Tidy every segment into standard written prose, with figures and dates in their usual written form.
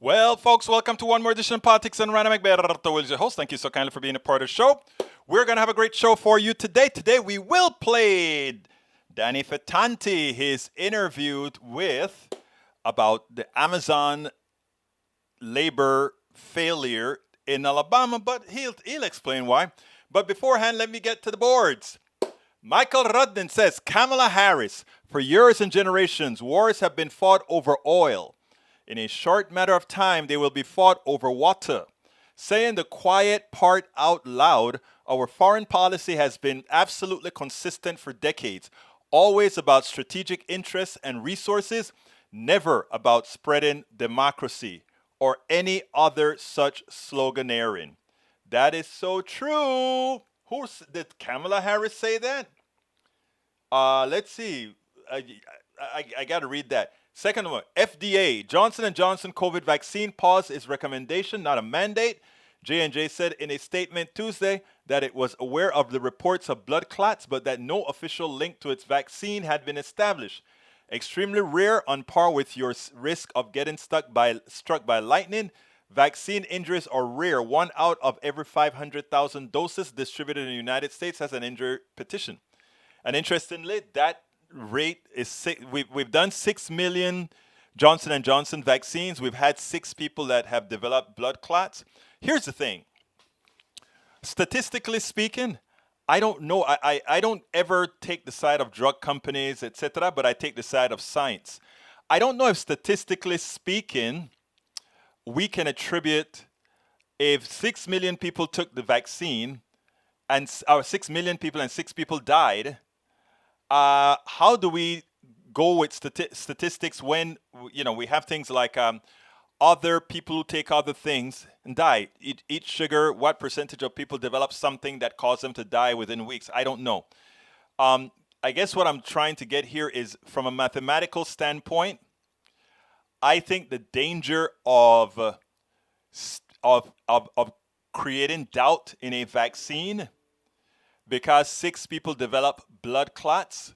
Well, folks, welcome to one more edition of Politics and Random. Egberto is your host. Thank you so kindly for being a part of the show. We're going to have a great show for you today. Today, we will play Danny Fattanti, his interviewed with about the Amazon labor failure in Alabama, but he'll explain why. But beforehand, let me get to the boards. Michael Rudden says, Kamala Harris, for years and generations, wars have been fought over oil. In a short matter of time, they will be fought over water. Saying the quiet part out loud, our foreign policy has been absolutely consistent for decades. Always about strategic interests and resources, never about spreading democracy or any other such sloganeering. That is so true. Did Kamala Harris say that? Let's see. I got to read that. Second one, FDA, Johnson & Johnson COVID vaccine pause is recommendation, not a mandate. J&J said in a statement Tuesday that it was aware of the reports of blood clots, but that no official link to its vaccine had been established. Extremely rare, on par with your risk of getting struck by lightning. Vaccine injuries are rare. 1 out of every 500,000 doses distributed in the United States has an injury petition. And interestingly, that rate is we've done 6 million Johnson & Johnson vaccines. We've had 6 people that have developed blood clots. Here's the thing. Statistically speaking, I don't know. I don't ever take the side of drug companies, etc., but I take the side of science. I don't know if statistically speaking, we can attribute if 6 million people took the vaccine and 6 million people and 6 people died, how do we go with statistics when we have things like other people who take other things and die? Eat sugar. What percentage of people develop something that caused them to die within weeks? I don't know. I guess what I'm trying to get here is from a mathematical standpoint. I think the danger of creating doubt in a vaccine, because 6 people develop blood clots,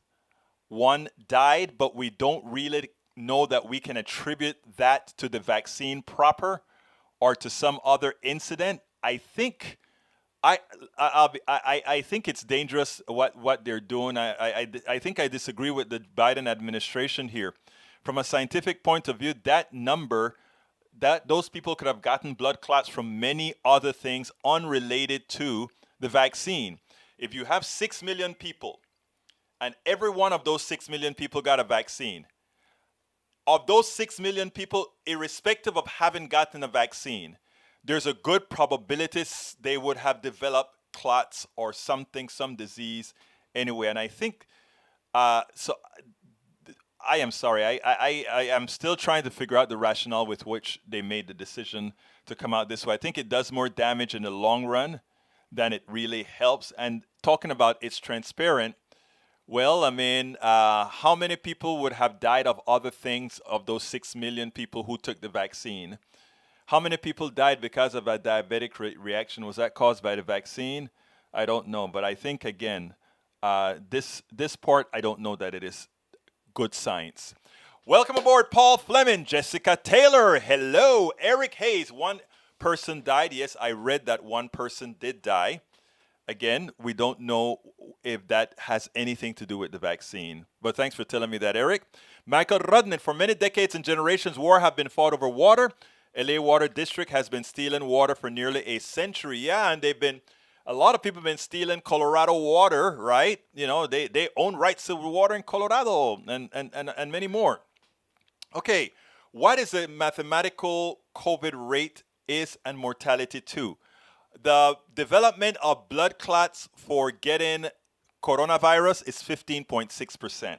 1 died, but we don't really know that we can attribute that to the vaccine proper or to some other incident. I think I think it's dangerous what they're doing. I think I disagree with the Biden administration here. From a scientific point of view, that number, that those people could have gotten blood clots from many other things unrelated to the vaccine. If you have 6 million people and every one of those 6 million people got a vaccine, of those 6 million people, irrespective of having gotten a vaccine, there's a good probability they would have developed clots or something, some disease anyway. And I think, I am sorry. I am still trying to figure out the rationale with which they made the decision to come out this way. I think it does more damage in the long run than it really helps. And talking about it's transparent, well, I mean, how many people would have died of other things of those 6 million people who took the vaccine? How many people died because of a diabetic reaction? Was that caused by the vaccine? I don't know. But I think, again, this part, I don't know that it is good science. Welcome aboard, Paul Fleming, Jessica Taylor. Hello, Eric Hayes. 1 person died. Yes, I read that 1 person did die. Again, we don't know if that has anything to do with the vaccine. But thanks for telling me that, Eric. Michael Rudnick, for many decades and generations, war have been fought over water. LA Water District has been stealing water for nearly a century. Yeah, and a lot of people have been stealing Colorado water, right? They own rights to water in Colorado and many more. Okay, what is the mathematical COVID rate is and mortality too? The development of blood clots for getting coronavirus is 15.6%.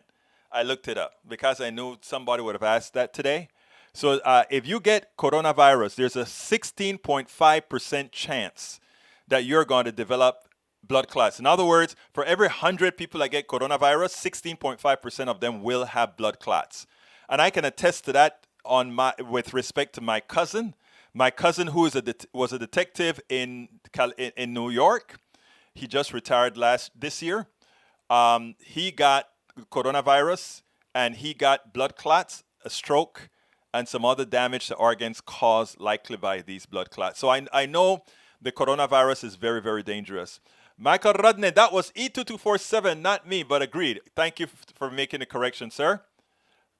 I looked it up because I knew somebody would have asked that today. So if you get coronavirus, there's a 16.5% chance that you're going to develop blood clots. In other words, for every 100 people that get coronavirus, 16.5% of them will have blood clots. And I can attest to that with respect to my cousin. My cousin, who was a detective in New York, he just retired this year. He got coronavirus and he got blood clots, a stroke, and some other damage to organs caused likely by these blood clots. So I know the coronavirus is very, very dangerous. Michael Rudney, that was E2247, not me, but agreed. Thank you for making the correction, sir.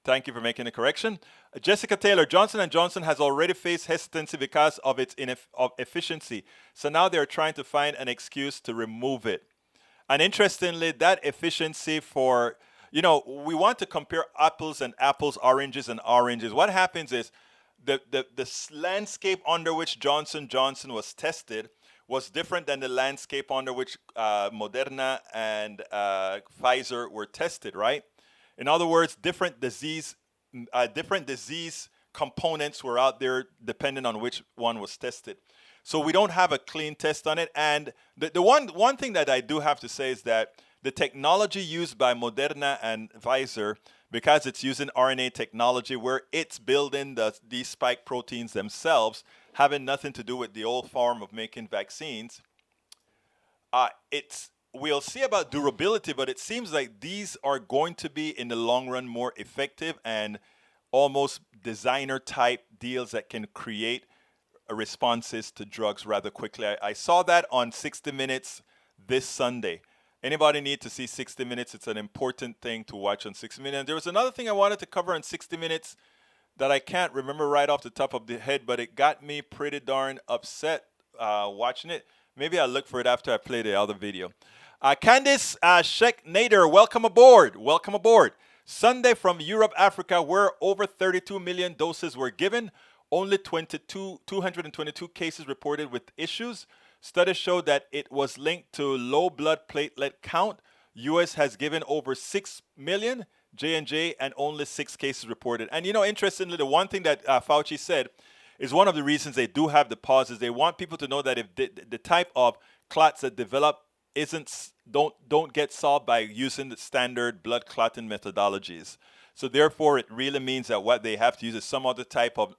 Thank you for making the correction. Jessica Taylor, Johnson & Johnson has already faced hesitancy because of its efficiency. So now they're trying to find an excuse to remove it. And interestingly, that efficiency for, we want to compare apples and apples, oranges and oranges. What happens is the landscape under which Johnson & Johnson was tested was different than the landscape under which Moderna and Pfizer were tested, right? In other words, different disease components were out there depending on which one was tested. So we don't have a clean test on it. And the one thing that I do have to say is that the technology used by Moderna and Pfizer, because it's using RNA technology where it's building these spike proteins themselves, having nothing to do with the old form of making vaccines, we'll see about durability, but it seems like these are going to be, in the long run, more effective and almost designer type deals that can create responses to drugs rather quickly. I saw that on 60 Minutes this Sunday. Anybody need to see 60 Minutes? It's an important thing to watch on 60 Minutes. And there was another thing I wanted to cover on 60 Minutes that I can't remember right off the top of the head, but it got me pretty darn upset watching it. Maybe I'll look for it after I play the other video. Candice Sheck-Nader, welcome aboard. Welcome aboard. Sunday from Europe, Africa, where over 32 million doses were given. Only 222 cases reported with issues. Studies showed that it was linked to low blood platelet count. U.S. has given over 6 million, J&J, and only 6 cases reported. And interestingly, the one thing that Fauci said is one of the reasons they do have the pauses. They want people to know that if the type of clots that develop don't get solved by using the standard blood clotting methodologies. So therefore, it really means that what they have to use is some other type of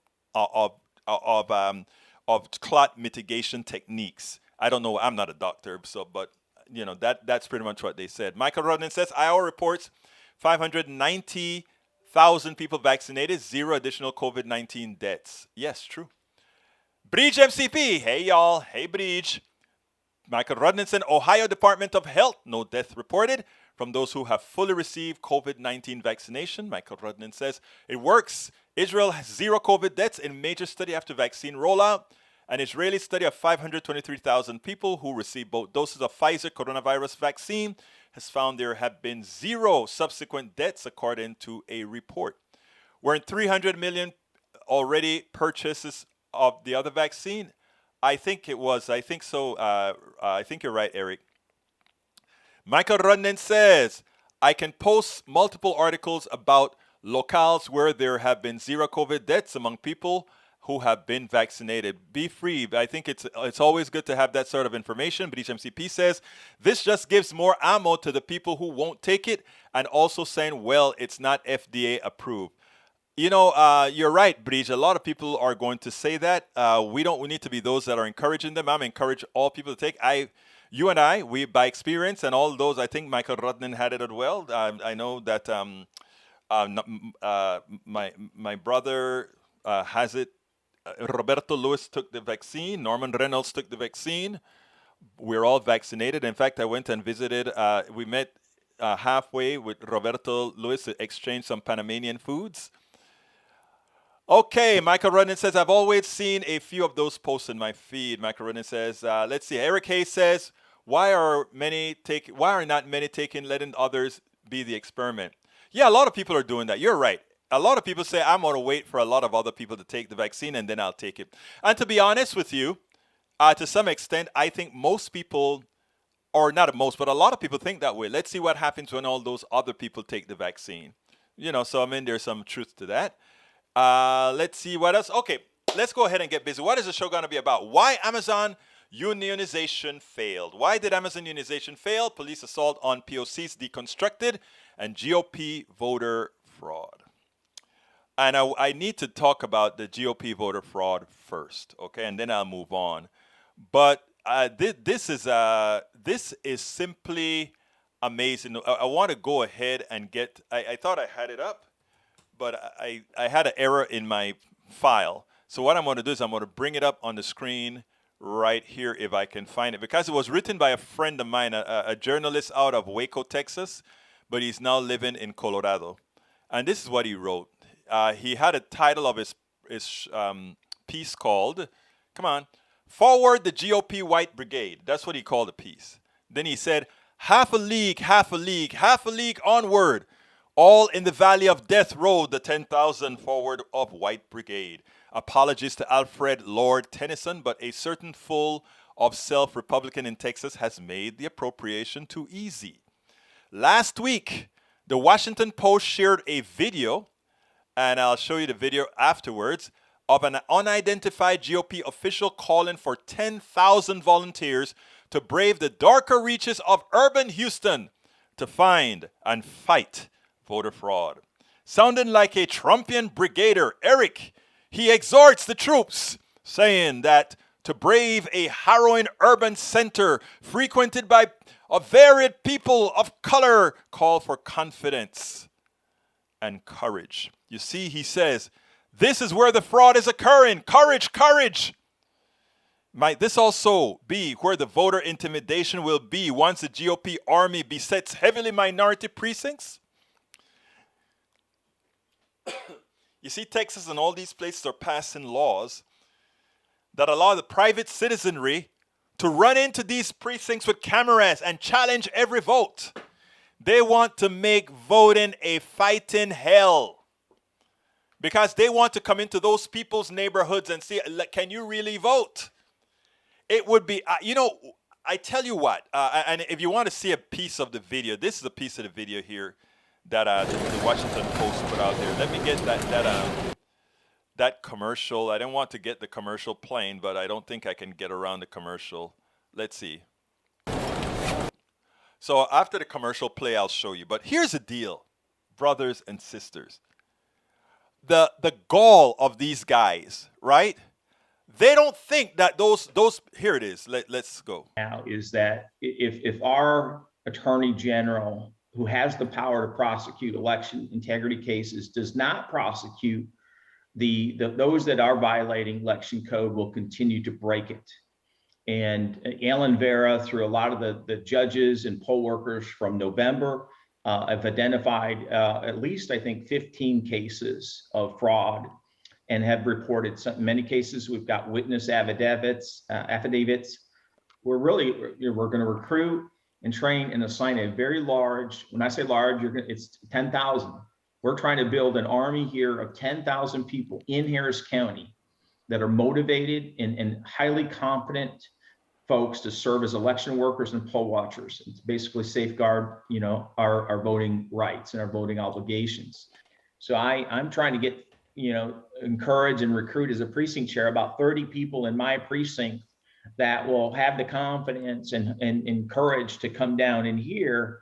clot mitigation techniques. I don't know. I'm not a doctor, but that's pretty much what they said. Michael Rodden says Iowa reports 590,000 people vaccinated, 0 additional COVID-19 deaths. Yes, true. Breach MCP. Hey y'all. Hey Breach. Michael Rudninson, Ohio Department of Health, no death reported from those who have fully received COVID-19 vaccination. Michael Rudnin says, it works. Israel has 0 COVID deaths in major study after vaccine rollout. An Israeli study of 523,000 people who received both doses of Pfizer coronavirus vaccine has found there have been 0 subsequent deaths, according to a report. We're in 300 million already purchases of the other vaccine. I think so. I think you're right, Eric. Michael Rudnin says, I can post multiple articles about locales where there have been 0 COVID deaths among people who have been vaccinated. Be free. I think it's always good to have that sort of information. Breach MCP says, this just gives more ammo to the people who won't take it, and also saying, well, it's not FDA approved. You're right, Breach. A lot of people are going to say that. We need to be those that are encouraging them. I'm encouraging all people to take. You and I, by experience, and all those, I think Michael Rudnin had it as well. I know that my brother has it. Roberto Lewis took the vaccine. Norman Reynolds took the vaccine. We're all vaccinated. In fact, I went and visited. We met halfway with Roberto Lewis to exchange some Panamanian foods. Okay, Michael Rudnin says, I've always seen a few of those posts in my feed. Michael Rudnin says, let's see. Eric Hayes says, why are not many taking, letting others be the experiment? Yeah, a lot of people are doing that. You're right. A lot of people say, I'm going to wait for a lot of other people to take the vaccine and then I'll take it. And to be honest with you, to some extent, I think most people, or not most, but a lot of people think that way. Let's see what happens when all those other people take the vaccine. So there's some truth to that. Let's see what else. Okay, let's go ahead and get busy. What is the show going to be about? Why Amazon unionization failed. Why did Amazon unionization fail? Police assault on POCs deconstructed, and GOP voter fraud. And I need to talk about the GOP voter fraud first, okay, and then I'll move on. But this is simply amazing. I want to go ahead and get. I thought I had it up. but I had an error in my file. So what I'm going to do is I'm going to bring it up on the screen right here if I can find it, because it was written by a friend of mine, a journalist out of Waco, Texas, but he's now living in Colorado. And this is what he wrote. He had a title of his piece called, come on, Forward the GOP White Brigade. That's what he called the piece. Then he said, half a league, half a league, half a league onward. All in the valley of death rode the 10,000 forward of White Brigade. Apologies to Alfred Lord Tennyson, but a certain full of self Republican in Texas has made the appropriation too easy. Last week, the Washington Post shared a video, and I'll show you the video afterwards, of an unidentified GOP official calling for 10,000 volunteers to brave the darker reaches of urban Houston to find and fight voter fraud. Sounding like a Trumpian brigadier, Eric, he exhorts the troops, saying that to brave a harrowing urban center frequented by a varied people of color call for confidence and courage. You see, he says, this is where the fraud is occurring. Courage, courage. Might this also be where the voter intimidation will be once the GOP army besets heavily minority precincts? You see, Texas and all these places are passing laws that allow the private citizenry to run into these precincts with cameras and challenge every vote. They want to make voting a fighting hell because they want to come into those people's neighborhoods and see, can you really vote? It would be, I tell you what, and if you want to see a piece of the video, this is a piece of the video here that the Washington Post put out there. Let me get that commercial. I didn't want to get the commercial playing, but I don't think I can get around the commercial. Let's see. So after the commercial play, I'll show you. But here's the deal, brothers and sisters. The gall of these guys, right? They don't think that those here it is. Let's go. Now is that if our attorney general, who has the power to prosecute election integrity cases, does not prosecute those that are violating election code, will continue to break it. And Alan Vera, through a lot of the judges and poll workers from November, have identified at least, I think, 15 cases of fraud and have reported many cases. We've got witness affidavits. We're going to recruit and train and assign a very large, when I say large, it's 10,000. We're trying to build an army here of 10,000 people in Harris County that are motivated and highly competent folks to serve as election workers and poll watchers. It's basically safeguard, our voting rights and our voting obligations. So I'm trying to get, encourage and recruit as a precinct chair about 30 people in my precinct that will have the confidence and courage to come down in here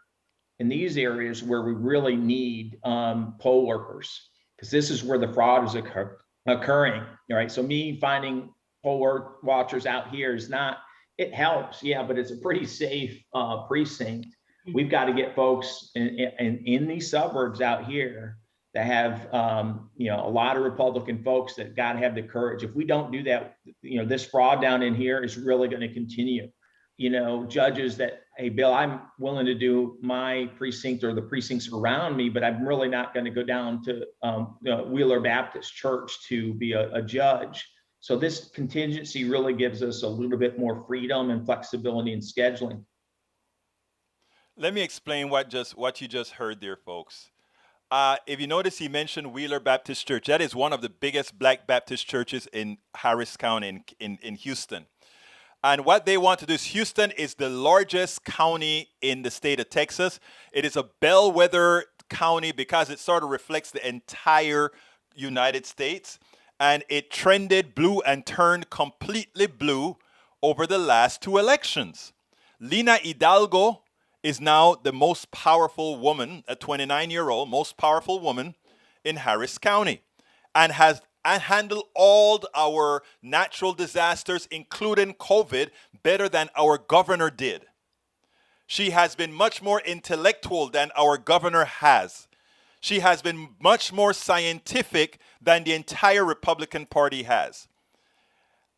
in these areas where we really need poll workers, because this is where the fraud is occurring. All right. So me finding poll watchers out here is not, it helps, yeah, but it's a pretty safe precinct. We've got to get folks in these suburbs out here that have, a lot of Republican folks that got to have the courage. If we don't do that, this fraud down in here is really going to continue. Judges that, hey, Bill, I'm willing to do my precinct or the precincts around me, but I'm really not going to go down to Wheeler Baptist Church to be a judge. So this contingency really gives us a little bit more freedom and flexibility in scheduling. Let me explain what you just heard there, folks. If you notice, he mentioned Wheeler Baptist Church. That is one of the biggest Black Baptist churches in Harris County in Houston. And what they want to do is, Houston is the largest county in the state of Texas. It is a bellwether county because it sort of reflects the entire United States. And it trended blue and turned completely blue over the last two elections. Lina Hidalgo is now the most powerful woman, a 29-year-old, most powerful woman in Harris County, and has handled all our natural disasters, including COVID, better than our governor did. She has been much more intellectual than our governor has. She has been much more scientific than the entire Republican Party has.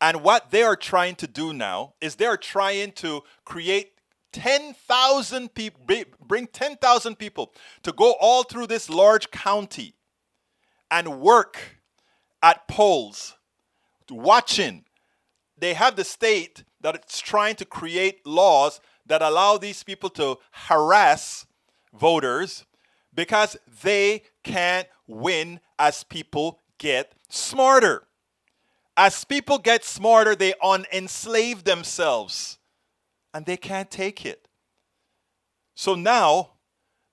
And what they are trying to do now is they are trying to create 10,000 people, bring 10,000 people to go all through this large county and work at polls, watching. They have the state that it's trying to create laws that allow these people to harass voters because they can't win as people get smarter. As people get smarter, they unenslave themselves and they can't take it. So now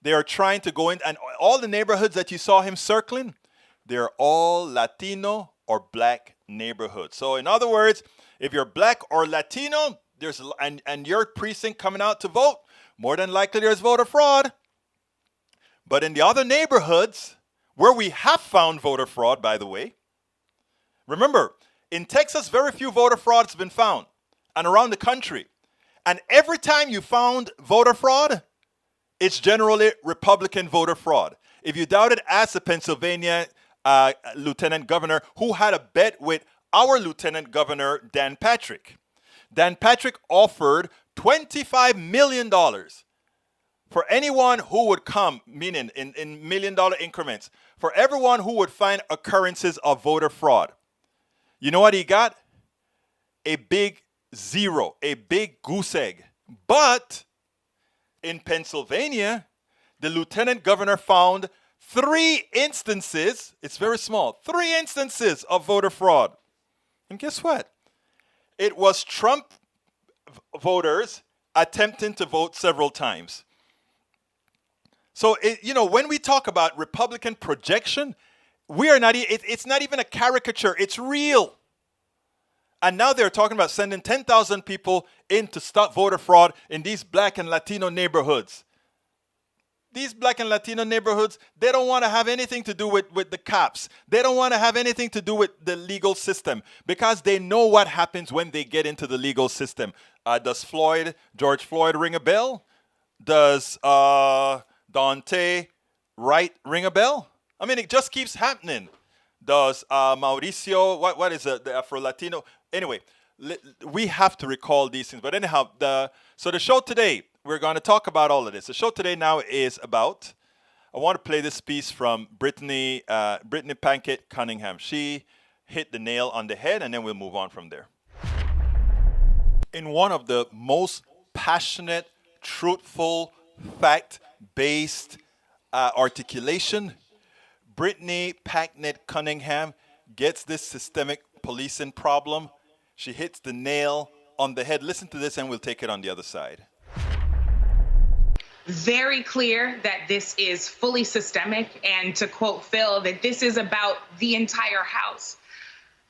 they are trying to go in, and all the neighborhoods that you saw him circling, they're all Latino or black neighborhoods. So in other words, if you're black or Latino, and your precinct coming out to vote, more than likely there's voter fraud. But in the other neighborhoods, where we have found voter fraud, by the way, remember, in Texas, very few voter fraud has been found, and around the country. And every time you found voter fraud, it's generally Republican voter fraud. If you doubt it, ask the Pennsylvania Lieutenant Governor who had a bet with our Lieutenant Governor, Dan Patrick. Dan Patrick offered $25 million for anyone who would come, meaning in $1 million increments, for everyone who would find occurrences of voter fraud. You know what he got? A big zero, a big goose egg. But in Pennsylvania, the lieutenant governor found 3 instances, it's very small, 3 instances of voter fraud. And guess what? It was Trump voters attempting to vote several times. So, when we talk about Republican projection, it's not even a caricature, it's real. And now they're talking about sending 10,000 people in to stop voter fraud in these black and Latino neighborhoods. These black and Latino neighborhoods, they don't want to have anything to do with the cops. They don't want to have anything to do with the legal system because they know what happens when they get into the legal system. Does George Floyd ring a bell? Does Dante Wright ring a bell? I mean, it just keeps happening. Does Mauricio, what is it, the Afro-Latino? Anyway, we have to recall these things. But anyhow, so the show today, we're going to talk about all of this. The show today now is about, I want to play this piece from Brittany Pankett Cunningham. She hit the nail on the head, and then we'll move on from there. In one of the most passionate, truthful, fact-based articulation, Brittany Pankett Cunningham gets this systemic policing problem. She hits the nail on the head. Listen to this and we'll take it on the other side. Very clear that this is fully systemic, and to quote Phil, that this is about the entire House.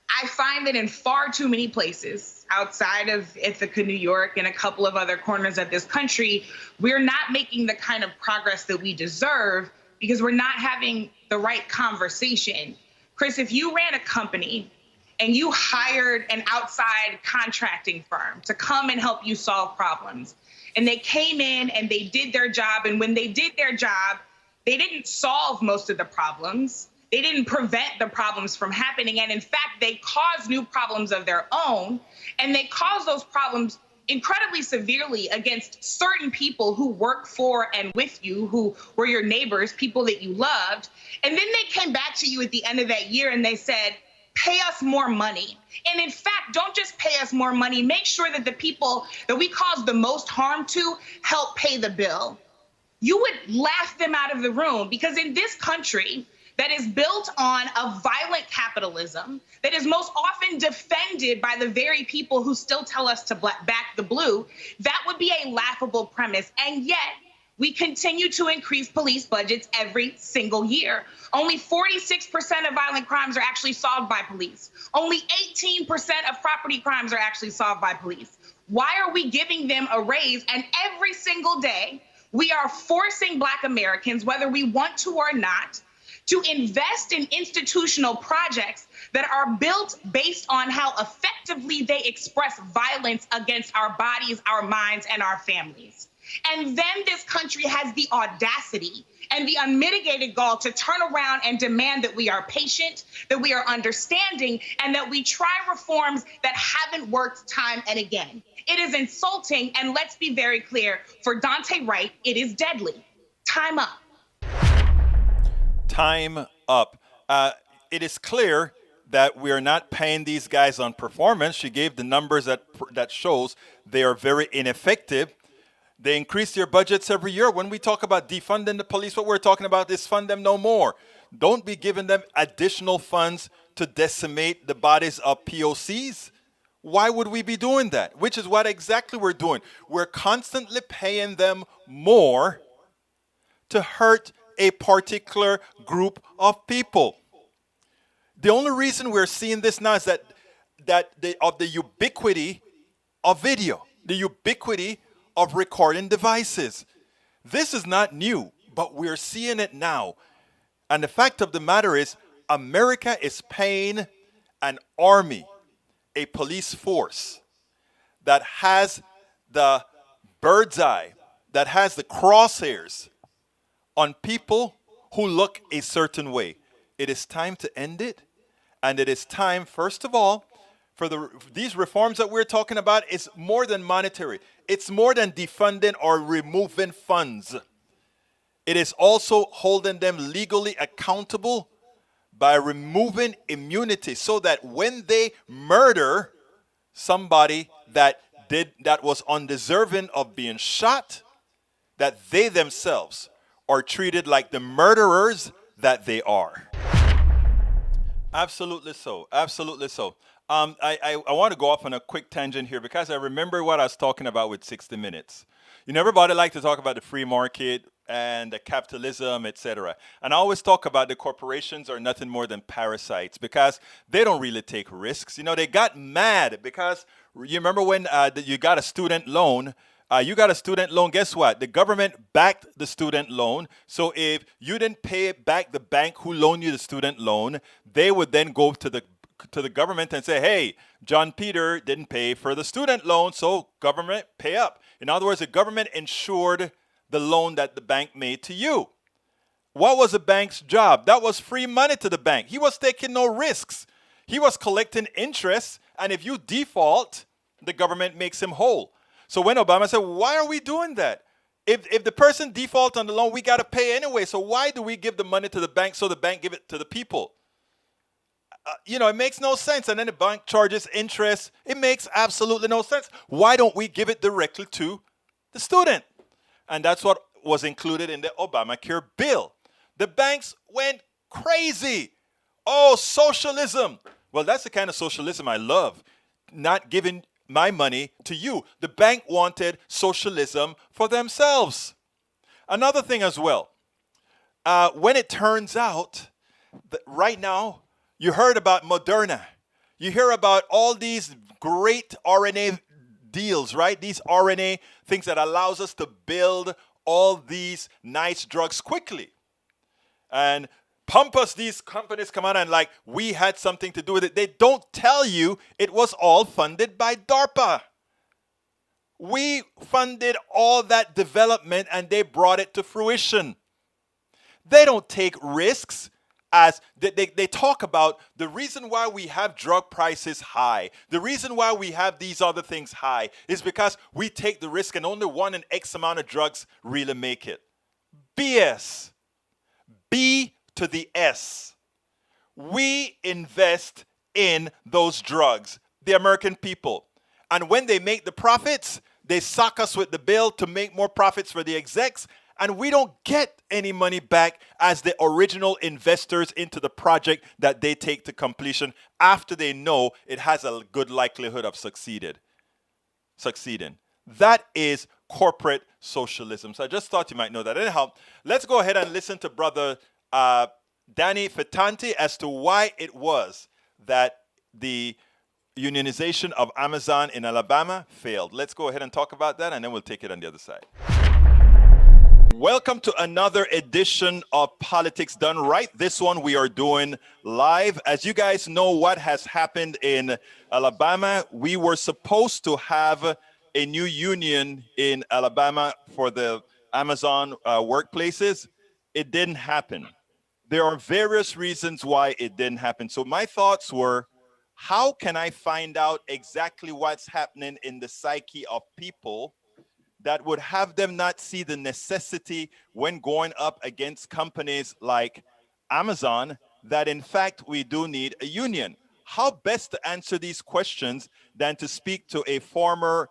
I find that in far too many places outside of Ithaca, New York, and a couple of other corners of this country, we're not making the kind of progress that we deserve because we're not having the right conversation. Chris, if you ran a company and you hired an outside contracting firm to come and help you solve problems, and they came in and they did their job, and when they did their job, they didn't solve most of the problems. They didn't prevent the problems from happening. And in fact, they caused new problems of their own, and they caused those problems incredibly severely against certain people who work for and with you, who were your neighbors, people that you loved. And then they came back to you at the end of that year and they said, pay us more money. And in fact, don't just pay us more money, make sure that the people that we caused the most harm to help pay the bill. You would laugh them out of the room, because in this country that is built on a violent capitalism, that is most often defended by the very people who still tell us to back the blue, that would be a laughable premise. And yet, we continue to increase police budgets every single year. Only 46% of violent crimes are actually solved by police. Only 18% of property crimes are actually solved by police. Why are we giving them a raise? And every single day, we are forcing Black Americans, whether we want to or not, to invest in institutional projects that are built based on how effectively they express violence against our bodies, our minds, and our families. And then this country has the audacity and the unmitigated gall to turn around and demand that we are patient, that we are understanding, and that we try reforms that haven't worked time and again. It is insulting, and let's be very clear, for Dante Wright, it is deadly. Time up. Time up. It is clear that we are not paying these guys on performance. She gave the numbers that shows they are very ineffective. They increase their budgets every year. When we talk about defunding the police, what we're talking about is fund them no more. Don't be giving them additional funds to decimate the bodies of POCs. Why would we be doing that? Which is what exactly we're doing. We're constantly paying them more to hurt a particular group of people. The only reason we're seeing this now is that the ubiquity of video, the ubiquity of recording devices. This is not new, but we're seeing it now. And the fact of the matter is, America is paying an army, a police force that has the bird's eye, that has the crosshairs on people who look a certain way. It is time to end it. And it is time, first of all, for these reforms that we're talking about is more than monetary. It's more than defunding or removing funds. It is also holding them legally accountable by removing immunity so that when they murder somebody that was undeserving of being shot, that they themselves are treated like the murderers that they are. Absolutely so. Absolutely so. I want to go off on a quick tangent here because I remember what I was talking about with 60 Minutes. You know, everybody like to talk about the free market and the capitalism, etc. And I always talk about the corporations are nothing more than parasites because they don't really take risks. You know, they got mad because you remember when you got a student loan. Guess what? The government backed the student loan. So if you didn't pay back the bank who loaned you the student loan, they would then go to the government and say, hey, John Peter didn't pay for the student loan, so government, pay up. In other words, the government insured the loan that the bank made to you. What was the bank's job? That was free money to the bank. He was taking no risks. He was collecting interest, and if you default, the government makes him whole. So when Obama said, why are we doing that? If the person defaults on the loan, we got to pay anyway. So why do we give the money to the bank so the bank give it to the people? It makes no sense. And then the bank charges interest. It makes absolutely no sense. Why don't we give it directly to the student? And that's what was included in the Obamacare bill. The banks went crazy. Oh, socialism. Well, that's the kind of socialism I love. Not giving my money to you. The bank wanted socialism for themselves. Another thing as well, when it turns out that right now, you heard about Moderna. You hear about all these great RNA deals, right? These RNA things that allows us to build all these nice drugs quickly. And these companies come out and like, we had something to do with it. They don't tell you it was all funded by DARPA. We funded all that development and they brought it to fruition. They don't take risks. As they talk about the reason why we have drug prices high, the reason why we have these other things high is because we take the risk and only one in X amount of drugs really make it. BS. B to the S. We invest in those drugs, the American people. And when they make the profits, they sock us with the bill to make more profits for the execs. And we don't get any money back as the original investors into the project that they take to completion after they know it has a good likelihood of succeeding. That is corporate socialism. So I just thought you might know that. Anyhow, let's go ahead and listen to Brother Danny Fitanti as to why it was that the unionization of Amazon in Alabama failed. Let's go ahead and talk about that, and then we'll take it on the other side. Welcome to another edition of Politics Done Right. This one we are doing live. As you guys know what has happened in Alabama, we were supposed to have a new union in Alabama for the Amazon workplaces. it didn't happen. There are various reasons why it didn't happen. So my thoughts were, how can I find out exactly what's happening in the psyche of people that would have them not see the necessity when going up against companies like Amazon, that in fact we do need a union? How best to answer these questions than to speak to a former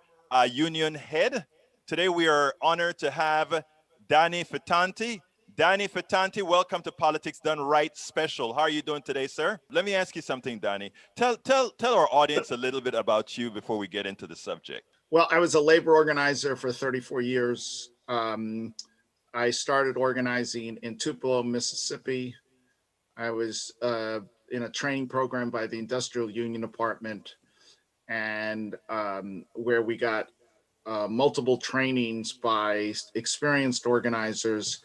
union head? Today we are honored to have Danny Fitanti. Danny Fitanti, welcome to Politics Done Right Special. How are you doing today, sir? Let me ask you something, Danny. Tell our audience a little bit about you before we get into the subject. Well, I was a labor organizer for 34 years. I started organizing in Tupelo, Mississippi. I was in a training program by the Industrial Union Department, and where we got multiple trainings by experienced organizers.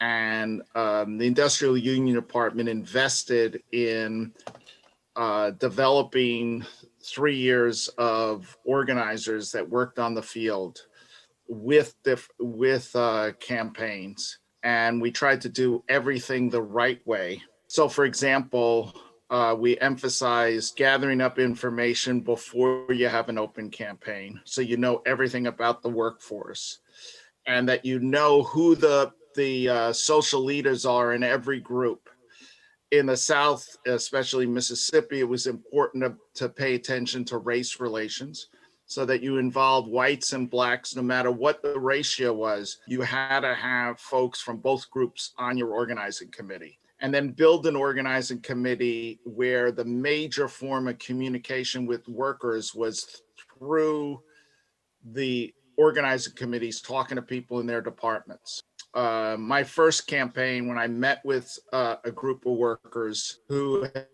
And the Industrial Union Department invested in developing 3 years of organizers that worked on the field with campaigns, and we tried to do everything the right way. So, for example, we emphasized gathering up information before you have an open campaign, so you know everything about the workforce, and that you know who the social leaders are in every group. In the South, especially Mississippi, it was important to pay attention to race relations, so that you involved whites and blacks. No matter what the ratio was, you had to have folks from both groups on your organizing committee. And then build an organizing committee where the major form of communication with workers was through the organizing committees talking to people in their departments. My first campaign, when I met with a group of workers who had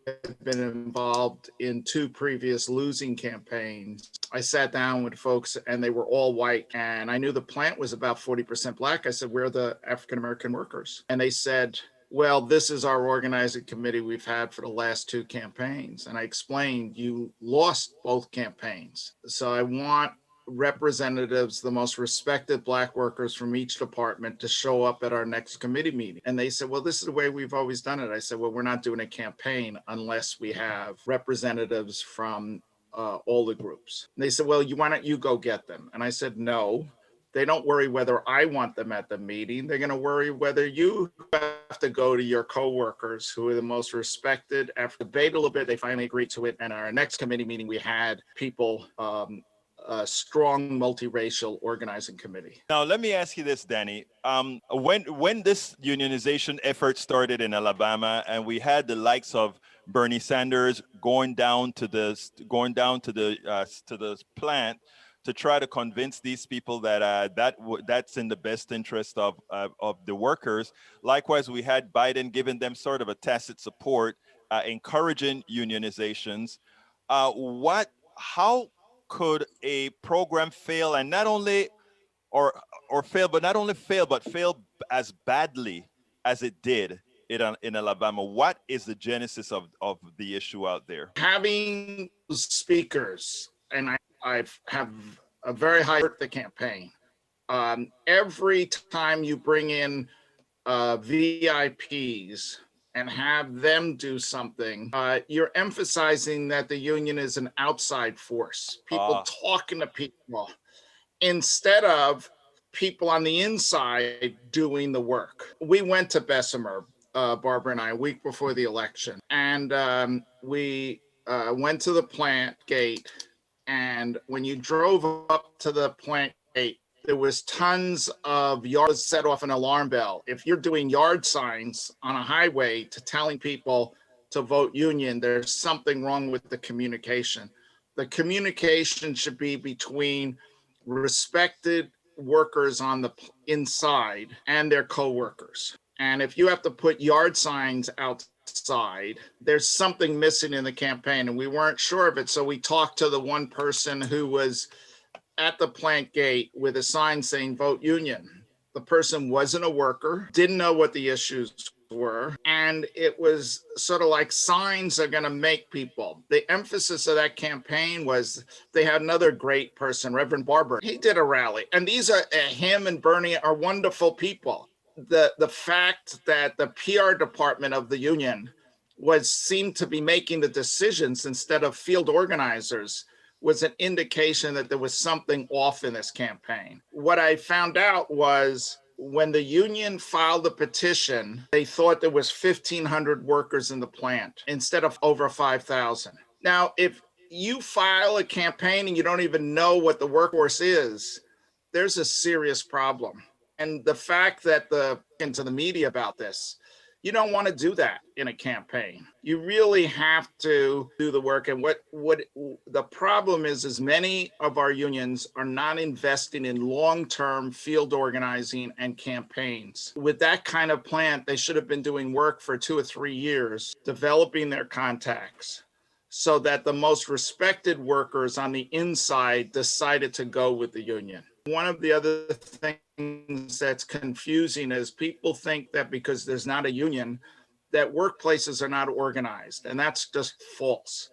been involved in 2 previous losing campaigns, I sat down with folks and they were all white. And I knew the plant was about 40% black. I said, "Where are the African-American workers?" And they said, "Well, this is our organizing committee we've had for the last 2 campaigns." And I explained, "You lost both campaigns. So I want representatives, the most respected black workers from each department, to show up at our next committee meeting." And they said, "Well, this is the way we've always done it." I said, "Well, we're not doing a campaign unless we have representatives from all the groups." And they said, "Well, why don't you go get them?" And I said, "No, they don't worry whether I want them at the meeting. They're going to worry whether you have to go to your coworkers who are the most respected." After debate a little bit, they finally agreed to it. And our next committee meeting, we had people, a strong multiracial organizing committee. Now, let me ask you this, Danny. When this unionization effort started in Alabama, and we had the likes of Bernie Sanders going down to the plant to try to convince these people that that's in the best interest of the workers. Likewise, we had Biden giving them sort of a tacit support, encouraging unionizations. How could a program fail, and not only fail as badly as it did in Alabama? What is the genesis of the issue out there? Having speakers, and I have a very high the campaign. Every time you bring in VIPs and have them do something, you're emphasizing that the union is an outside force, people talking to people, instead of people on the inside doing the work. We went to Bessemer, Barbara and I, a week before the election, and we went to the plant gate. And when you drove up to the plant gate, there was tons of yards, set off an alarm bell. If you're doing yard signs on a highway to telling people to vote union, there's something wrong with the communication. The communication should be between respected workers on the inside and their coworkers. And if you have to put yard signs outside, there's something missing in the campaign, and we weren't sure of it. So we talked to the one person who was at the plant gate with a sign saying vote union. The person wasn't a worker, didn't know what the issues were, and it was sort of like signs are going to make people. The emphasis of that campaign was they had another great person, Reverend Barber. He did a rally, and these are him and Bernie are wonderful people. the fact that the PR department of the union seemed to be making the decisions instead of field organizers was an indication that there was something off in this campaign. What I found out was when the union filed the petition, they thought there was 1,500 workers in the plant instead of over 5,000. Now, if you file a campaign and you don't even know what the workforce is, there's a serious problem. And the fact that into the media about this, you don't want to do that in a campaign. You really have to do the work. And what the problem is many of our unions are not investing in long-term field organizing and campaigns. With that kind of plant, they should have been doing work for 2 or 3 years, developing their contacts, so that the most respected workers on the inside decided to go with the union. One of the other things that's confusing is people think that because there's not a union, that workplaces are not organized, and that's just false.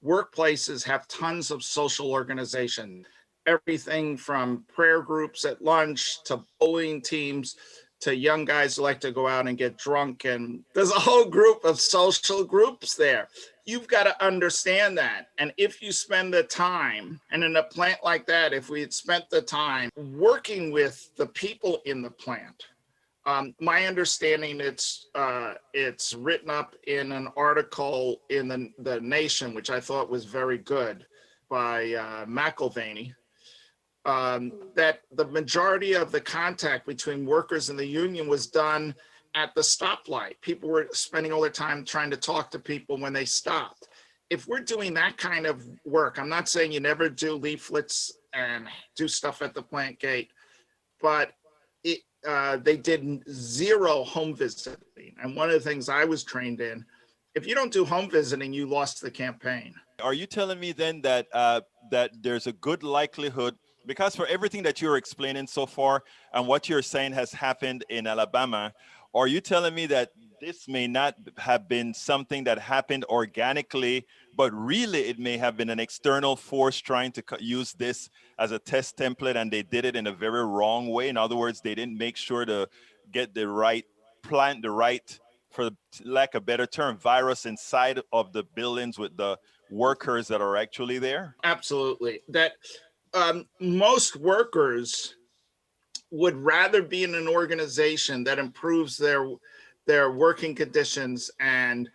Workplaces have tons of social organization, everything from prayer groups at lunch to bowling teams to young guys who like to go out and get drunk, and there's a whole group of social groups there. You've got to understand that. And if you spend the time, and in a plant like that, if we had spent the time working with the people in the plant, my understanding, it's written up in an article in the Nation, which I thought was very good, by McIlvaney, that the majority of the contact between workers and the union was done at the stoplight. People were spending all their time trying to talk to people when they stopped. If we're doing that kind of work, I'm not saying you never do leaflets and do stuff at the plant gate, but they did zero home visiting. And one of the things I was trained in, if you don't do home visiting, you lost the campaign. Are you telling me then that that there's a good likelihood, because for everything that you're explaining so far and what you're saying has happened in Alabama, are you telling me that this may not have been something that happened organically, but really it may have been an external force trying to use this as a test template, and they did it in a very wrong way? In other words, they didn't make sure to get the right plant, the right, for lack of a better term, virus inside of the buildings with the workers that are actually there? Absolutely. That most workers would rather be in an organization that improves their working conditions and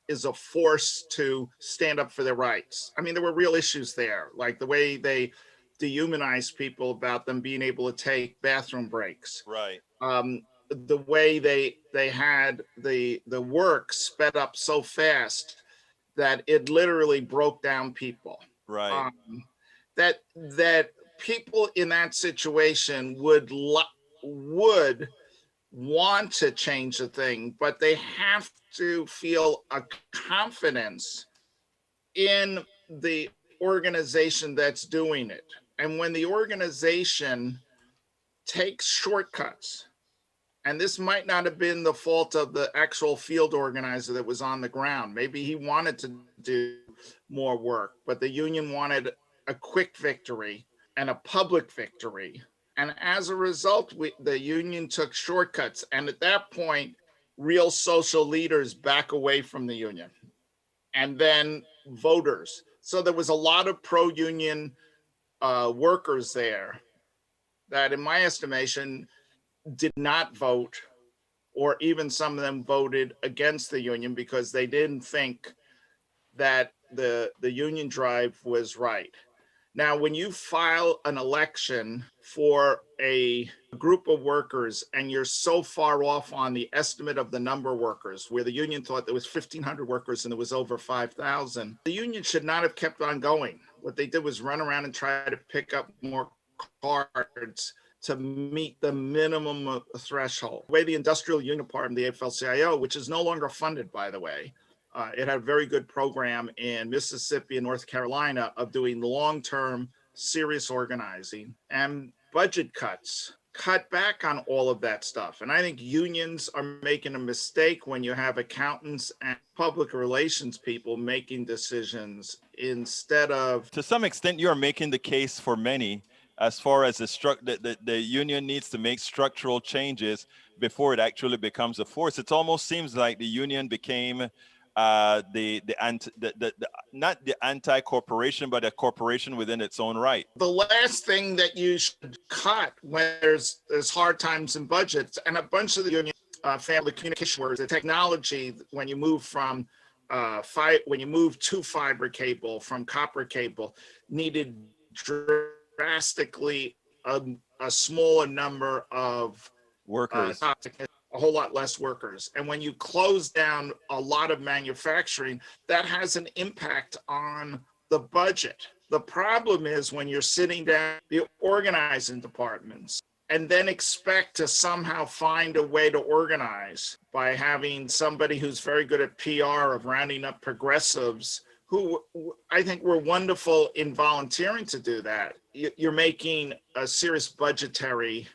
is a force to stand up for their rights. I mean, there were real issues there, like the way they dehumanized people about them being able to take bathroom breaks. Right. The way they had the work sped up so fast that it literally broke down people. Right. That people in that situation would want to change the thing, but they have to feel a confidence in the organization that's doing it. And when the organization takes shortcuts, and this might not have been the fault of the actual field organizer that was on the ground. Maybe he wanted to do more work, but the union wanted a quick victory and a public victory. And as a result, the union took shortcuts. And at that point, real social leaders back away from the union, and then voters. So there was a lot of pro-union workers there that, in my estimation, did not vote, or even some of them voted against the union because they didn't think that the union drive was right. Now, when you file an election for a group of workers and you're so far off on the estimate of the number of workers, where the union thought there was 1,500 workers and there was over 5,000, the union should not have kept on going. What they did was run around and try to pick up more cards to meet the minimum threshold. The way the industrial union part of the AFL-CIO, which is no longer funded, by the way, it had a very good program in Mississippi and North Carolina of doing long-term serious organizing, and budget cuts cut back on all of that stuff. And I think unions are making a mistake when you have accountants and public relations people making decisions instead of... To some extent, you're making the case for many as far as the union needs to make structural changes, before it actually becomes a force. It almost seems like the union became not the anti-corporation, but a corporation within its own right. The last thing that you should cut when there's hard times in budgets, and a bunch of the union family communication workers, the technology, when you move from when you move to fiber cable from copper cable, needed drastically a smaller number of Workers. A whole lot less workers. And when you close down a lot of manufacturing, that has an impact on the budget. The problem is when you're sitting down the organizing departments and then expect to somehow find a way to organize by having somebody who's very good at PR of rounding up progressives who I think were wonderful in volunteering to do that. You're making a serious budgetary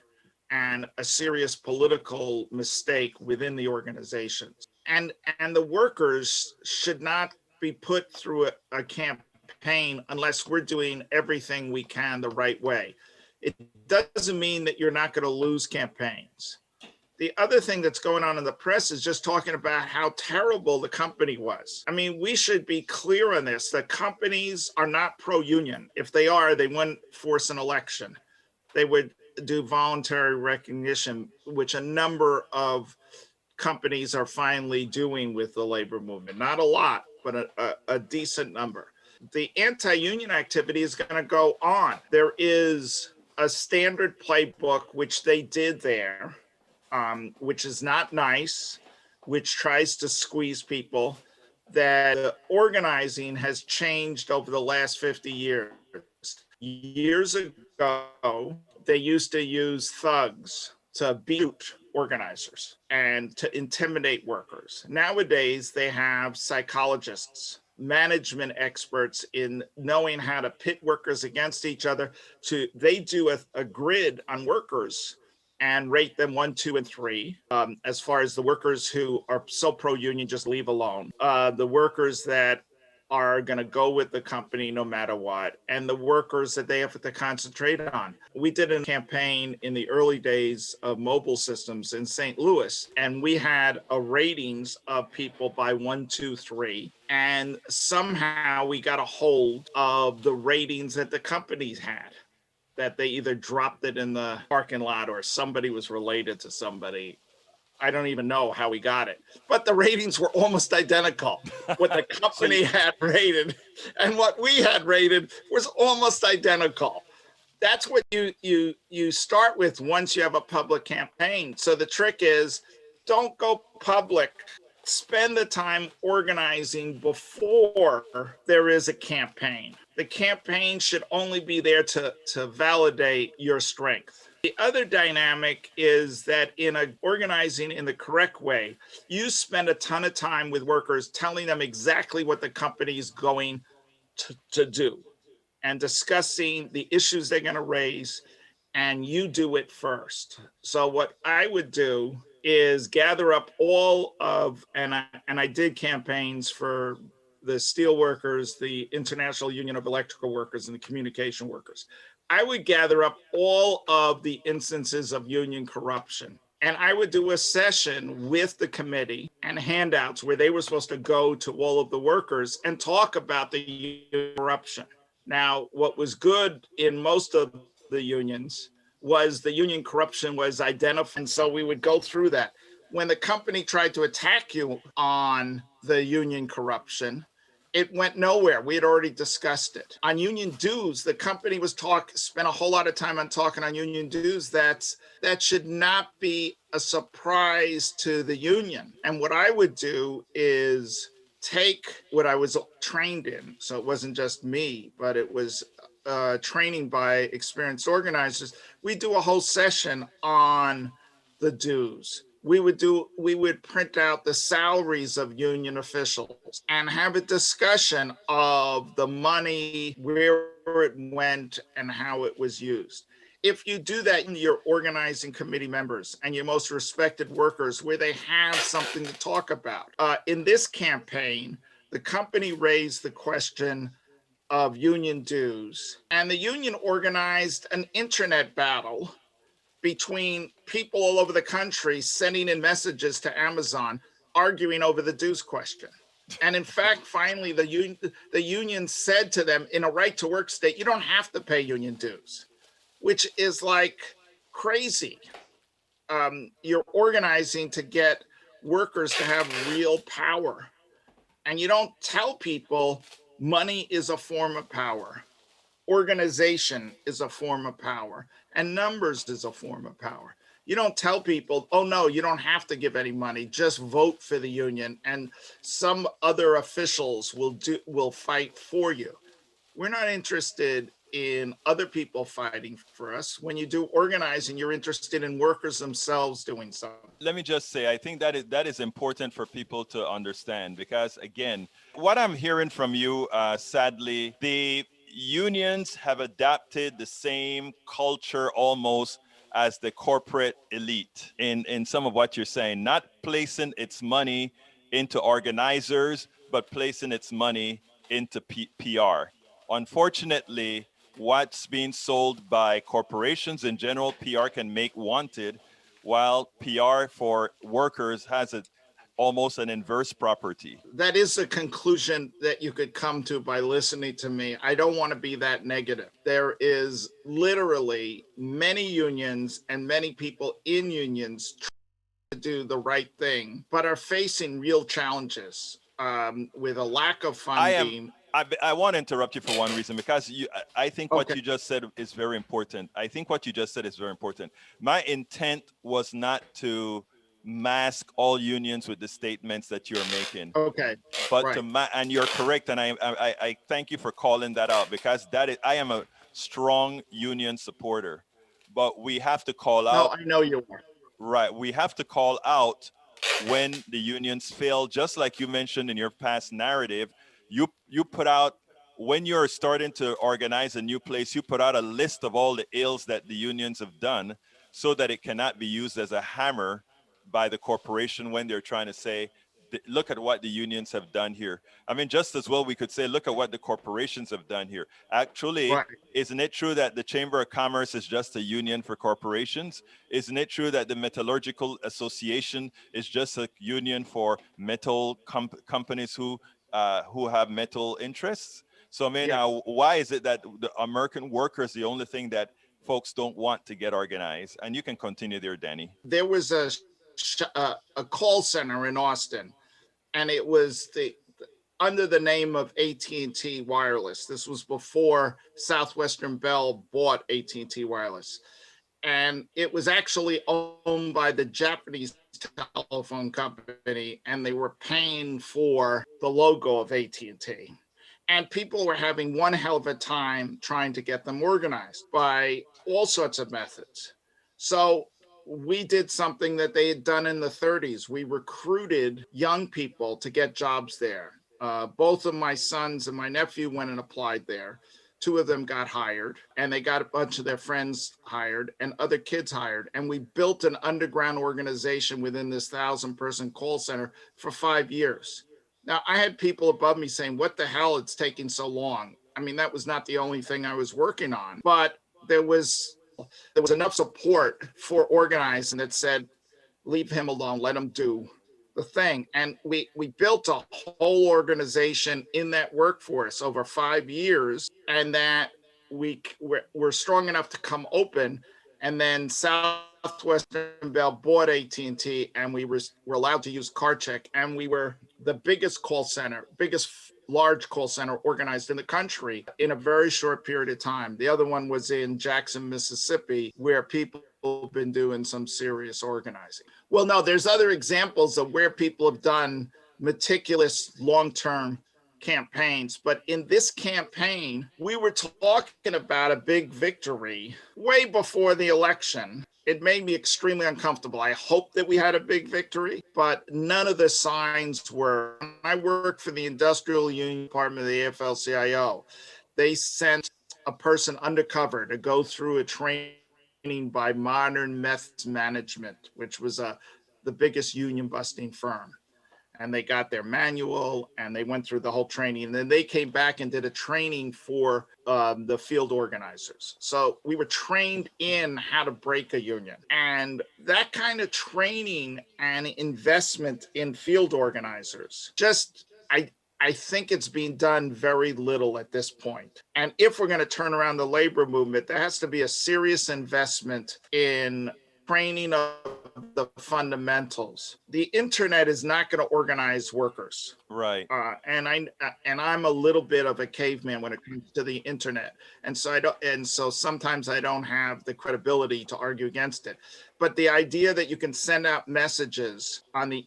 and a serious political mistake within the organizations. And the workers should not be put through a campaign unless we're doing everything we can the right way. It doesn't mean that you're not going to lose campaigns. The other thing that's going on in the press is just talking about how terrible the company was. I mean, we should be clear on this, that companies are not pro-union. If they are, they wouldn't force an election. They would do voluntary recognition, which a number of companies are finally doing with the labor movement. Not a lot, but a decent number. The anti-union activity is going to go on. There is a standard playbook, which they did there, which is not nice, which tries to squeeze people, that organizing has changed over the last 50 years. Years ago, they used to use thugs to beat organizers and to intimidate workers. Nowadays, they have psychologists, management experts in knowing how to pit workers against each other. They do a grid on workers and rate them 1, 2, and 3. As far as the workers who are so pro-union, just leave alone. The workers that are going to go with the company no matter what, and the workers that they have to concentrate on. We did a campaign in the early days of mobile systems in St. Louis, and we had a ratings of people by 1, 2, 3, and somehow we got a hold of the ratings that the companies had, that they either dropped it in the parking lot or somebody was related to somebody. I don't even know how we got it, but the ratings were almost identical. What the company had rated and what we had rated was almost identical. That's what you start with once you have a public campaign. So the trick is, don't go public. Spend the time organizing before there is a campaign. The campaign should only be there to validate your strength. The other dynamic is that in organizing in the correct way, you spend a ton of time with workers telling them exactly what the company is going to do and discussing the issues they're going to raise, and you do it first. So what I would do is gather up all of, and I did campaigns for the steel workers, the International Union of Electrical Workers, and the communication workers. I would gather up all of the instances of union corruption, and I would do a session with the committee and handouts where they were supposed to go to all of the workers and talk about the union corruption. Now, what was good in most of the unions was the union corruption was identified, and so we would go through that. When the company tried to attack you on the union corruption, it went nowhere. We had already discussed it. On union dues, the company spent a whole lot of time on talking on union dues. That should not be a surprise to the union. And what I would do is take what I was trained in. So it wasn't just me, but it was training by experienced organizers. We do a whole session on the dues. We would print out the salaries of union officials and have a discussion of the money, where it went, and how it was used. If you do that in your organizing committee members and your most respected workers where they have something to talk about. In this campaign, the company raised the question of union dues, and the union organized an internet battle between people all over the country sending in messages to Amazon, arguing over the dues question. And in fact, finally, the union said to them, in a right to work state, you don't have to pay union dues, which is like crazy. You're organizing to get workers to have real power. And you don't tell people money is a form of power. Organization is a form of power, and numbers is a form of power. You don't tell people, oh no, you don't have to give any money, just vote for the union and some other officials will fight for you. We're not interested in other people fighting for us. When you do organizing, you're interested in workers themselves doing something. Let me just say, I think that is important for people to understand, because again, what I'm hearing from you, sadly, the unions have adapted the same culture almost as the corporate elite in some of what you're saying, not placing its money into organizers, but placing its money into PR. Unfortunately, what's being sold by corporations in general, PR can make wanted, while PR for workers has almost an inverse property. That is a conclusion that you could come to by listening to me. I don't want to be that negative. There is literally many unions and many people in unions trying to do the right thing, but are facing real challenges with a lack of funding. I want to interrupt you for one reason, because I think what Okay. you just said is very important. My intent was not to mask all unions with the statements that you're making. Okay. But Right. and you're correct, and I thank you for calling that out, because I am a strong union supporter. But we have to call No, out, I know you are. right? We have to call out when the unions fail, just like you mentioned in your past narrative. You put out, when you're starting to organize a new place, you put out a list of all the ills that the unions have done, so that it cannot be used as a hammer by the corporation when they're trying to say, look at what the unions have done here. I mean, just as well, we could say, look at what the corporations have done here. Actually, Right. isn't it true that the Chamber of Commerce is just a union for corporations? Isn't it true that the Metallurgical Association is just a union for metal companies who have metal interests? So, I mean, Yeah. why is it that the American workers, the only thing that folks don't want to get organized? And you can continue there, Danny. There was a call center in Austin, and it was under the name of AT&T Wireless. This was before Southwestern Bell bought AT&T Wireless. And it was actually owned by the Japanese telephone company, and they were paying for the logo of AT&T. And people were having one hell of a time trying to get them organized by all sorts of methods. So we did something that they had done in the 30s. We recruited young people to get jobs there. Both of my sons and my nephew went and applied there. Two of them got hired, and they got a bunch of their friends hired and other kids hired. And we built an underground organization within this 1,000-person call center for 5 years. Now, I had people above me saying, what the hell, it's taking so long. I mean, that was not the only thing I was working on, but there was enough support for organizing that said, leave him alone, let him do the thing. And we built a whole organization in that workforce over 5 years, and that we're strong enough to come open. And then Southwestern Bell bought AT&T, and we were allowed to use card check, and we were the biggest large call center organized in the country in a very short period of time. The other one was in Jackson, Mississippi, where people have been doing some serious organizing. Well, no, there's other examples of where people have done meticulous long-term campaigns. But in this campaign, we were talking about a big victory way before the election. It made me extremely uncomfortable. I hoped that we had a big victory, but none of the signs were. I worked for the Industrial Union Department of the AFL-CIO. They sent a person undercover to go through a training by Modern Methods Management, which was the biggest union busting firm. and they got their manual and they went through the whole training. And then they came back and did a training for the field organizers. So we were trained in how to break a union. And that kind of training and investment in field organizers, I think it's being done very little at this point. And if we're going to turn around the labor movement, there has to be a serious investment in training of the fundamentals. The internet is not going to organize workers. Right. And I'm a little bit of a caveman when it comes to the internet. And so sometimes I don't have the credibility to argue against it. But the idea that you can send out messages on the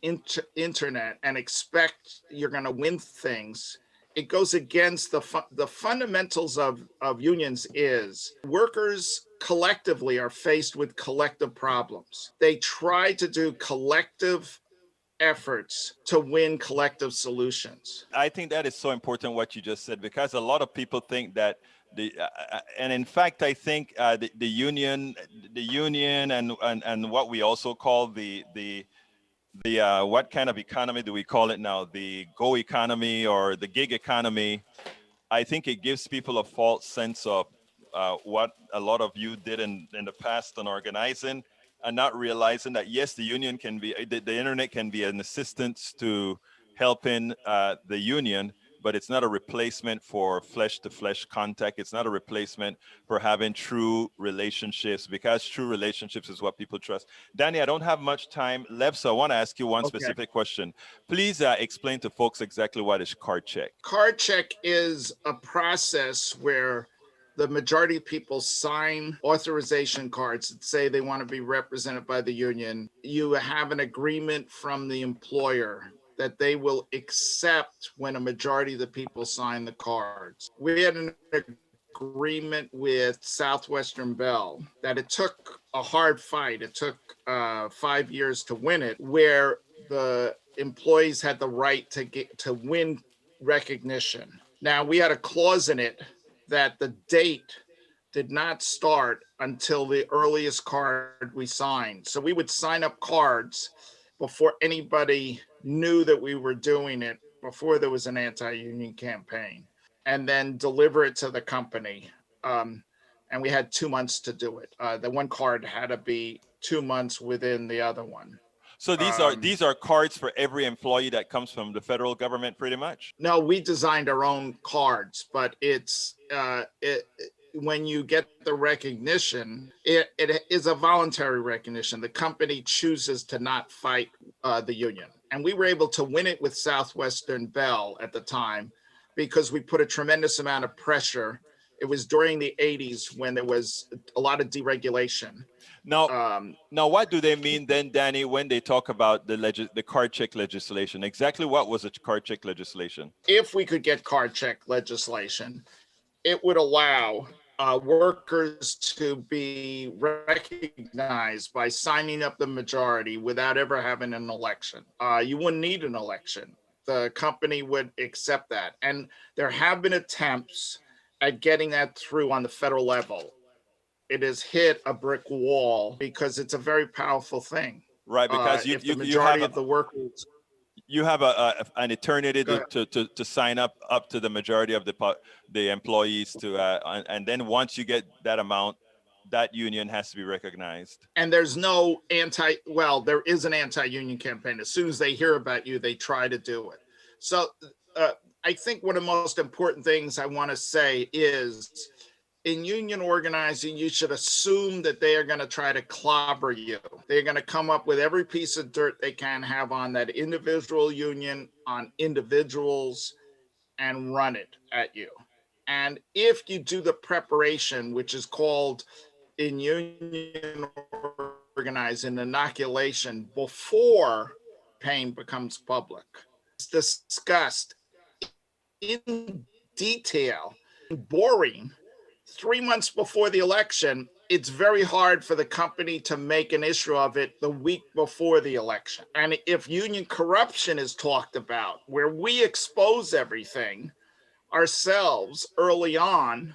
internet and expect you're going to win things, it goes against the fundamentals of unions. Is workers collectively are faced with collective problems. They try to do collective efforts to win collective solutions. I think that is so important what you just said, because a lot of people think that and in fact, I think the union and what we also call the what kind of economy do we call it now? The go economy or the gig economy. I think it gives people a false sense of what a lot of you did in the past on organizing, and not realizing that yes, the union can be, the internet can be an assistance to helping the union, but it's not a replacement for flesh-to-flesh contact. It's not a replacement for having true relationships, because true relationships is what people trust. Danny, I don't have much time left, so I want to ask you one specific question. Please explain to folks exactly what is card check. Card check is a process where the majority of people sign authorization cards that say they want to be represented by the union. You have an agreement from the employer that they will accept when a majority of the people sign the cards. We had an agreement with Southwestern Bell that it took a hard fight. It took 5 years to win it, where the employees had the right to win recognition. Now, we had a clause in it that the date did not start until the earliest card we signed. So we would sign up cards before anybody knew that we were doing it, before there was an anti-union campaign, and then deliver it to the company. And we had 2 months to do it. The one card had to be 2 months within the other one. So these are cards for every employee that comes from the federal government, pretty much? No, we designed our own cards, but it's when you get the recognition, it is a voluntary recognition. The company chooses to not fight the union. And we were able to win it with Southwestern Bell at the time because we put a tremendous amount of pressure. It was during the 80s when there was a lot of deregulation. Now, what do they mean then, Danny, when they talk about the card check legislation? Exactly what was the card check legislation? If we could get card check legislation, it would allow workers to be recognized by signing up the majority without ever having an election. You wouldn't need an election. The company would accept that. And there have been attempts at getting that through on the federal level. It has hit a brick wall because it's a very powerful thing. Right, because if the majority of the workers, you have an eternity to sign up to the majority of the employees and then once you get that amount, that union has to be recognized. And there's no there is an anti-union campaign. As soon as they hear about you, they try to do it. So I think one of the most important things I want to say is, in union organizing, you should assume that they are going to try to clobber you. They're going to come up with every piece of dirt they can have on that individual union, on individuals, and run it at you. And if you do the preparation, which is called in union organizing inoculation, before pain becomes public, it's discussed in detail, boring. 3 months before the election, it's very hard for the company to make an issue of it the week before the election. And if union corruption is talked about, where we expose everything ourselves early on,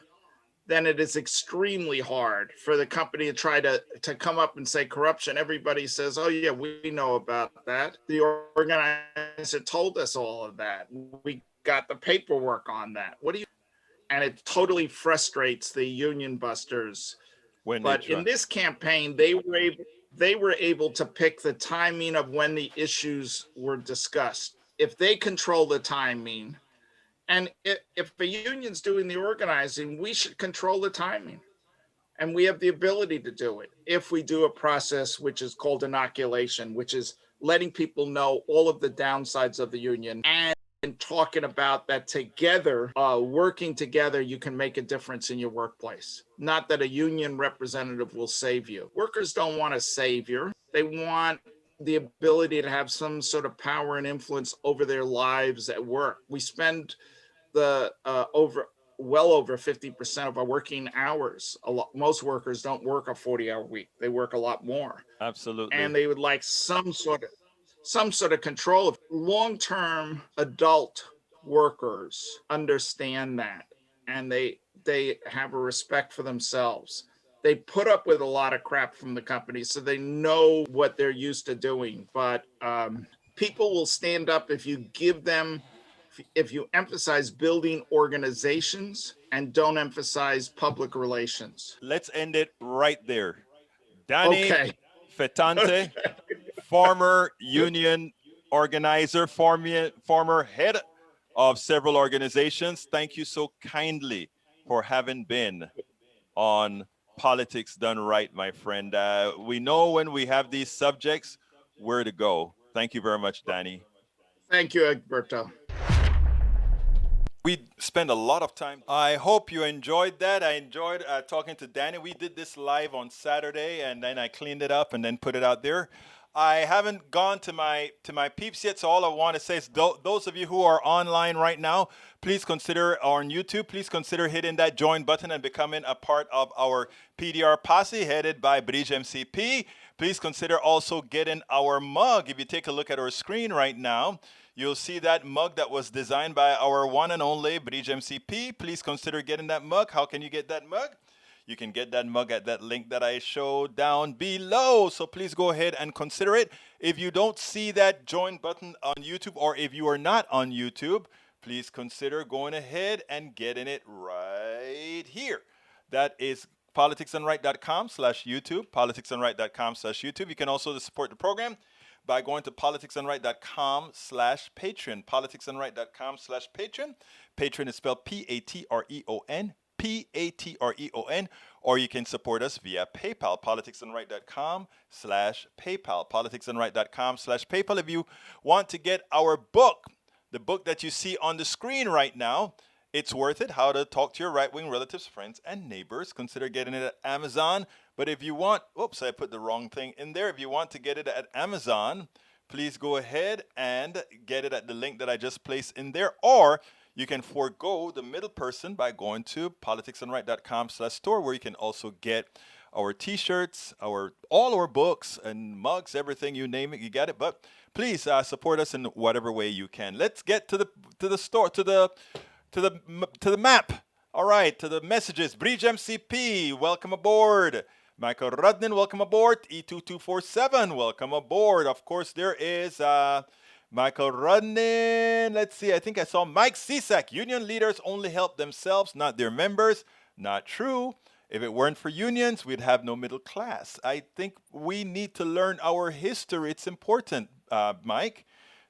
then it is extremely hard for the company to try to come up and say corruption. Everybody says, oh yeah, we know about that. The organizer told us all of that. We got the paperwork on that. What do you? And it totally frustrates the union busters. when they But try. in this campaign, they were able to pick the timing of when the issues were discussed. If they control the timing, and if the union's doing the organizing, we should control the timing. And we have the ability to do it if we do a process which is called inoculation, which is letting people know all of the downsides of the union and talking about that together, working together, you can make a difference in your workplace. Not that a union representative will save you. Workers don't want a savior. They want the ability to have some sort of power and influence over their lives at work. We spend well over 50% of our working hours. Most workers don't work a 40-hour week. They work a lot more. Absolutely. And they would like some sort of control. Long-term adult workers understand that, and they have a respect for themselves. They put up with a lot of crap from the company, so they know what they're used to doing. But people will stand up if you emphasize building organizations and don't emphasize public relations. Let's end it right there. Danny Okay. Fetante, former union organizer, former head of several organizations. Thank you so kindly for having been on Politics Done Right, my friend. We know when we have these subjects, where to go. Thank you very much, Danny. Thank you, Egberto. We spend a lot of time. I hope you enjoyed that. I enjoyed talking to Danny. We did this live on Saturday, and then I cleaned it up and then put it out there. I haven't gone to my peeps yet, so all I want to say is those of you who are online right now, please consider on YouTube, please consider hitting that join button and becoming a part of our PDR posse headed by Bridge MCP. Please consider also getting our mug. If you take a look at our screen right now, you'll see that mug that was designed by our one and only Bridge MCP. Please consider getting that mug. How can you get that mug? You can get that mug at that link that I showed down below. So please go ahead and consider it. If you don't see that join button on YouTube, or if you are not on YouTube, please consider going ahead and getting it right here. That is politicsdoneright.com/YouTube, politicsdoneright.com/YouTube. You can also support the program by going to politicsdoneright.com/Patreon, politicsdoneright.com/Patreon. Patreon is spelled Patreon, Patreon, or you can support us via PayPal, politicsdoneright.com/PayPal, politicsdoneright.com/PayPal. If you want to get our book, the book that you see on the screen right now, it's worth it. How to talk to your right-wing relatives, friends, and neighbors. Consider getting it at Amazon. But if you want, oops, I put the wrong thing in there. If you want to get it at Amazon, please go ahead and get it at the link that I just placed in there. Or you can forego the middle person by going to politicsdoneright.com/store, where you can also get our t-shirts, all our books and mugs, everything, you name it, you get it. But please support us in whatever way you can. Let's get to the store, to the map. All right, to the messages. Bridge MCP, welcome aboard. Michael Rudnin, welcome aboard. E2247, welcome aboard. Of course, there is Michael Rudnin. Let's see, I think I saw Mike Cisak. Union leaders only help themselves, not their members. Not true. If it weren't for unions, we'd have no middle class. I think we need to learn our history. It's important, Mike.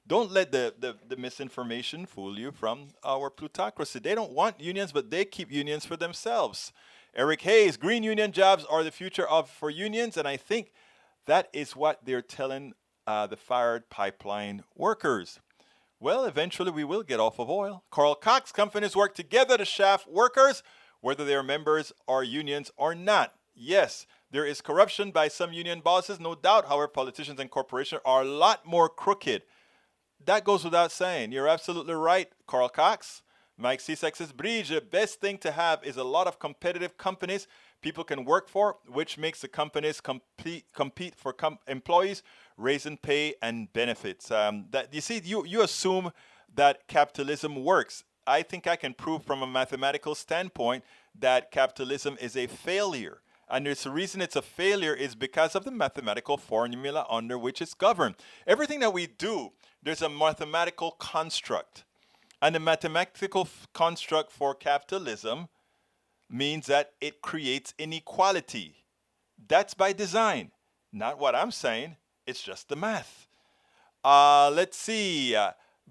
Don't let the misinformation fool you from our plutocracy. They don't want unions, but they keep unions for themselves. Eric Hayes, green union jobs are the future for unions, and I think that is what they're telling the fired pipeline workers. Well, eventually we will get off of oil. Carl Cox, companies work together to shaft workers, whether they are members or unions or not. Yes, there is corruption by some union bosses, no doubt. However, politicians and corporations are a lot more crooked. That goes without saying. You're absolutely right, Carl Cox. Mike Cisak says, Bridge, the best thing to have is a lot of competitive companies people can work for, which makes the companies compete for employees, raising pay and benefits. That you see, you assume that capitalism works. I think I can prove from a mathematical standpoint that capitalism is a failure. And there's the reason it's a failure is because of the mathematical formula under which it's governed. Everything that we do, there's a mathematical construct. And the mathematical construct for capitalism means that it creates inequality. That's by design. Not what I'm saying. It's just the math. Let's see.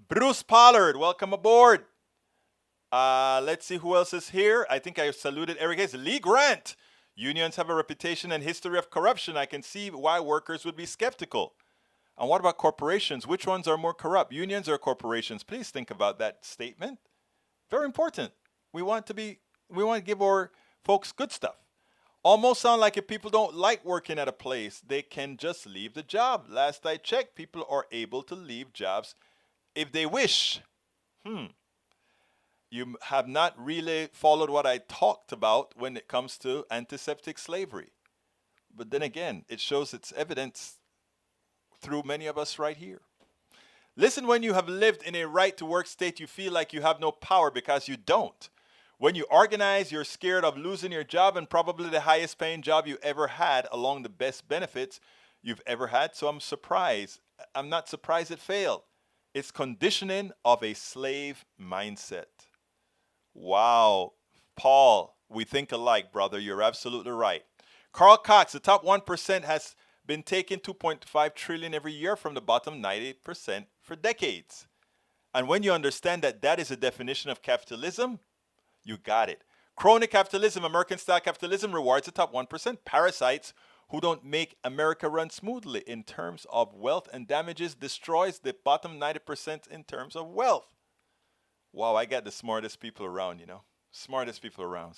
Bruce Pollard, welcome aboard. Let's see who else is here. I think I saluted Eric Hayes. Lee Grant. Unions have a reputation and history of corruption. I can see why workers would be skeptical. And what about corporations? Which ones are more corrupt, unions or corporations? Please think about that statement. Very important. We want to give our folks good stuff. Almost sound like if people don't like working at a place, they can just leave the job. Last I checked, people are able to leave jobs if they wish. You have not really followed what I talked about when it comes to antiseptic slavery. But then again, it shows its evidence through many of us right here. Listen, when you have lived in a right-to-work state, you feel like you have no power because you don't. When you organize, you're scared of losing your job and probably the highest paying job you ever had along the best benefits you've ever had. So I'm surprised. I'm not surprised it failed. It's conditioning of a slave mindset. Wow. Paul, we think alike, brother. You're absolutely right. Carl Cox, the top 1% has been taking 2.5 trillion every year from the bottom 90% for decades. And when you understand that that is a definition of capitalism, you got it. Crony capitalism, American-style capitalism rewards the top 1%. Parasites who don't make America run smoothly in terms of wealth and damages destroys the bottom 90% in terms of wealth. Wow, I got the smartest people around, you know. Smartest people around.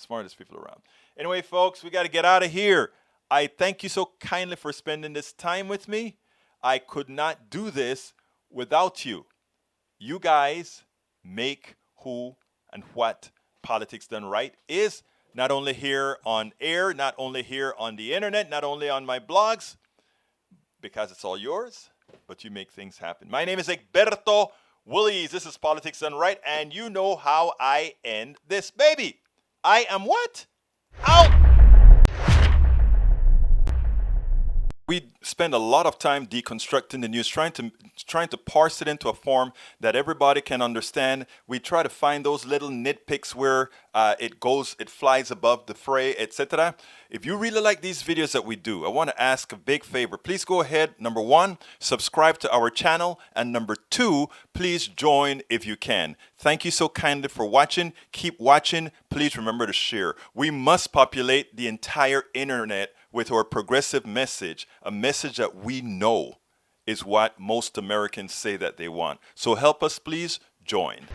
Anyway, folks, we got to get out of here. I thank you so kindly for spending this time with me. I could not do this without you. You guys make who and what Politics Done Right is, not only here on air, not only here on the internet, not only on my blogs, because it's all yours, but you make things happen. My name is Egberto Willies. This is Politics Done Right, and you know how I end this baby. I am what? Out! We spend a lot of time deconstructing the news, trying to parse it into a form that everybody can understand. We try to find those little nitpicks where it flies above the fray, etc. If you really like these videos that we do, I want to ask a big favor. Please go ahead, number one, subscribe to our channel, and number two, please join if you can. Thank you so kindly for watching. Keep watching. Please remember to share. We must populate the entire internet with our progressive message, a message that we know is what most Americans say that they want. So help us, please join.